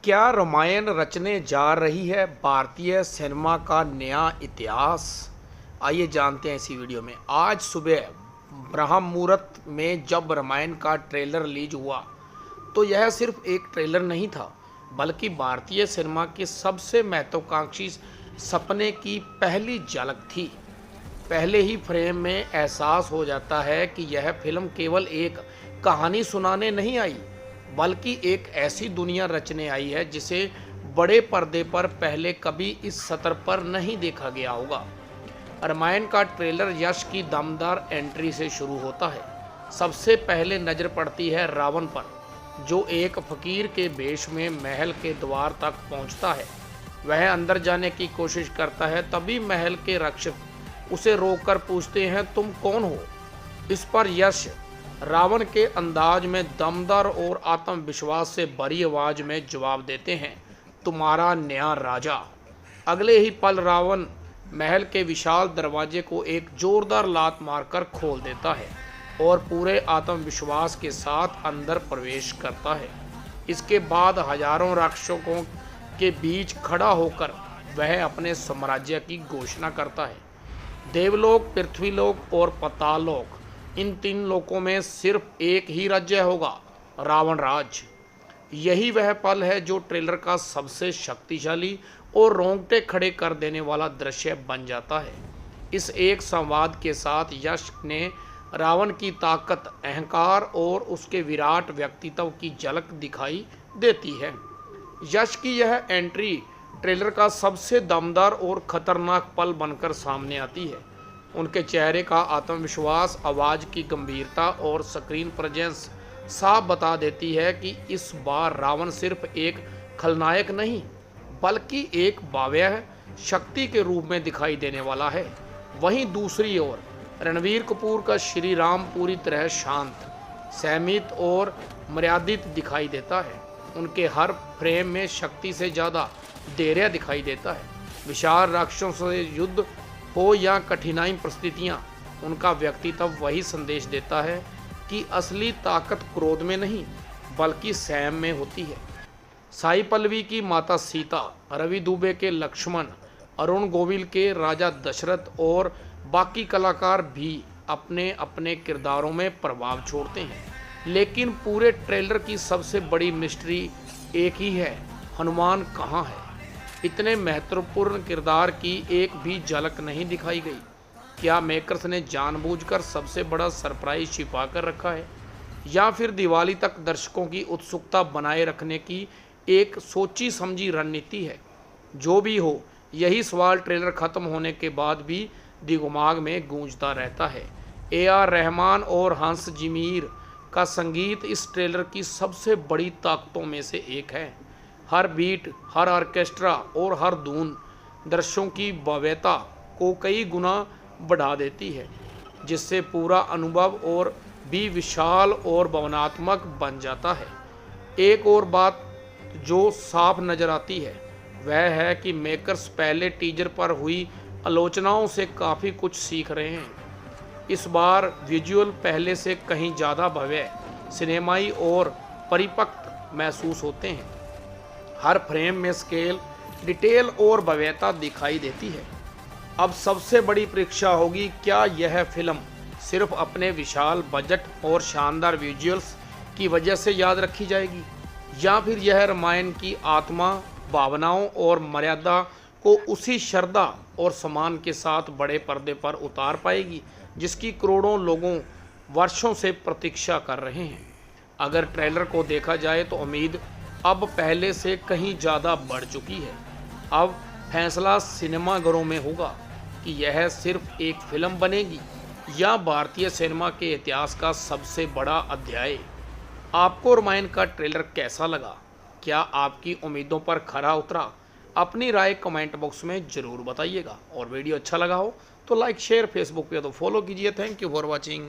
क्या रामायण रचने जा रही है भारतीय सिनेमा का नया इतिहास? आइए जानते हैं इसी वीडियो में। आज सुबह ब्रह्म मुहूर्त में जब रामायण का ट्रेलर रिलीज हुआ तो यह सिर्फ एक ट्रेलर नहीं था, बल्कि भारतीय सिनेमा के सबसे महत्वाकांक्षी सपने की पहली झलक थी। पहले ही फ्रेम में एहसास हो जाता है कि यह फिल्म केवल एक कहानी सुनाने नहीं आई, बल्कि एक ऐसी दुनिया रचने आई है जिसे बड़े पर्दे पर पहले कभी इस सतर पर नहीं देखा गया होगा। रामायण का ट्रेलर यश की दमदार एंट्री से शुरू होता है। सबसे पहले नज़र पड़ती है रावण पर, जो एक फकीर के वेश में महल के द्वार तक पहुंचता है। वह अंदर जाने की कोशिश करता है, तभी महल के रक्षक उसे रोककर पूछते हैं, तुम कौन हो? इस पर यश रावण के अंदाज में दमदार और आत्मविश्वास से भरी आवाज में जवाब देते हैं, तुम्हारा नया राजा। अगले ही पल रावण महल के विशाल दरवाजे को एक जोरदार लात मारकर खोल देता है और पूरे आत्मविश्वास के साथ अंदर प्रवेश करता है। इसके बाद हजारों राक्षसों के बीच खड़ा होकर वह अपने साम्राज्य की घोषणा करता है। देवलोक, पृथ्वीलोक और पाताललोक, इन तीन लोकों में सिर्फ एक ही राज्य होगा, रावण राज्य। यही वह पल है जो ट्रेलर का सबसे शक्तिशाली और रोंगटे खड़े कर देने वाला दृश्य बन जाता है। इस एक संवाद के साथ यश ने रावण की ताकत, अहंकार और उसके विराट व्यक्तित्व की झलक दिखाई देती है। यश की यह एंट्री ट्रेलर का सबसे दमदार और खतरनाक पल बनकर सामने आती है। उनके चेहरे का आत्मविश्वास, आवाज़ की गंभीरता और स्क्रीन प्रेजेंस साफ बता देती है कि इस बार रावण सिर्फ एक खलनायक नहीं, बल्कि एक भव्य शक्ति के रूप में दिखाई देने वाला है। वहीं दूसरी ओर रणवीर कपूर का श्री राम पूरी तरह शांत, संयमित और मर्यादित दिखाई देता है। उनके हर फ्रेम में शक्ति से ज़्यादा धैर्य दिखाई देता है। विशाल राक्षसों से युद्ध हो या कठिनाई परिस्थितियाँ, उनका व्यक्तित्व वही संदेश देता है कि असली ताकत क्रोध में नहीं, बल्कि संयम में होती है। साई पल्लवी की माता सीता, रवि दुबे के लक्ष्मण, अरुण गोविल के राजा दशरथ और बाकी कलाकार भी अपने अपने किरदारों में प्रभाव छोड़ते हैं। लेकिन पूरे ट्रेलर की सबसे बड़ी मिस्ट्री एक ही है, हनुमान कहाँ है? इतने महत्वपूर्ण किरदार की एक भी झलक नहीं दिखाई गई। क्या मेकर्स ने जानबूझकर सबसे बड़ा सरप्राइज छिपा कर रखा है, या फिर दिवाली तक दर्शकों की उत्सुकता बनाए रखने की एक सोची समझी रणनीति है? जो भी हो, यही सवाल ट्रेलर खत्म होने के बाद भी दिमाग में गूंजता रहता है। AR रहमान और हंस जिमीर का संगीत इस ट्रेलर की सबसे बड़ी ताकतों में से एक है। हर बीट, हर ऑर्केस्ट्रा और हर धुन दृश्यों की भव्यता को कई गुना बढ़ा देती है, जिससे पूरा अनुभव और भी विशाल और भावनात्मक बन जाता है। एक और बात जो साफ नज़र आती है वह है कि मेकर्स पहले टीजर पर हुई आलोचनाओं से काफ़ी कुछ सीख रहे हैं। इस बार विजुअल पहले से कहीं ज़्यादा भव्य, सिनेमाई और परिपक्व महसूस होते हैं। हर फ्रेम में स्केल, डिटेल और भव्यता दिखाई देती है। अब सबसे बड़ी परीक्षा होगी, क्या यह फिल्म सिर्फ अपने विशाल बजट और शानदार विजुअल्स की वजह से याद रखी जाएगी, या फिर यह रामायण की आत्मा, भावनाओं और मर्यादा को उसी श्रद्धा और सम्मान के साथ बड़े पर्दे पर उतार पाएगी जिसकी करोड़ों लोगों वर्षों से प्रतीक्षा कर रहे हैं। अगर ट्रेलर को देखा जाए तो उम्मीद अब पहले से कहीं ज़्यादा बढ़ चुकी है। अब फैसला सिनेमाघरों में होगा कि यह सिर्फ एक फिल्म बनेगी या भारतीय सिनेमा के इतिहास का सबसे बड़ा अध्याय। आपको रामायण का ट्रेलर कैसा लगा? क्या आपकी उम्मीदों पर खरा उतरा? अपनी राय कमेंट बॉक्स में ज़रूर बताइएगा। और वीडियो अच्छा लगा हो तो लाइक, शेयर, फेसबुक पे तो फॉलो कीजिए। Thank you for watching.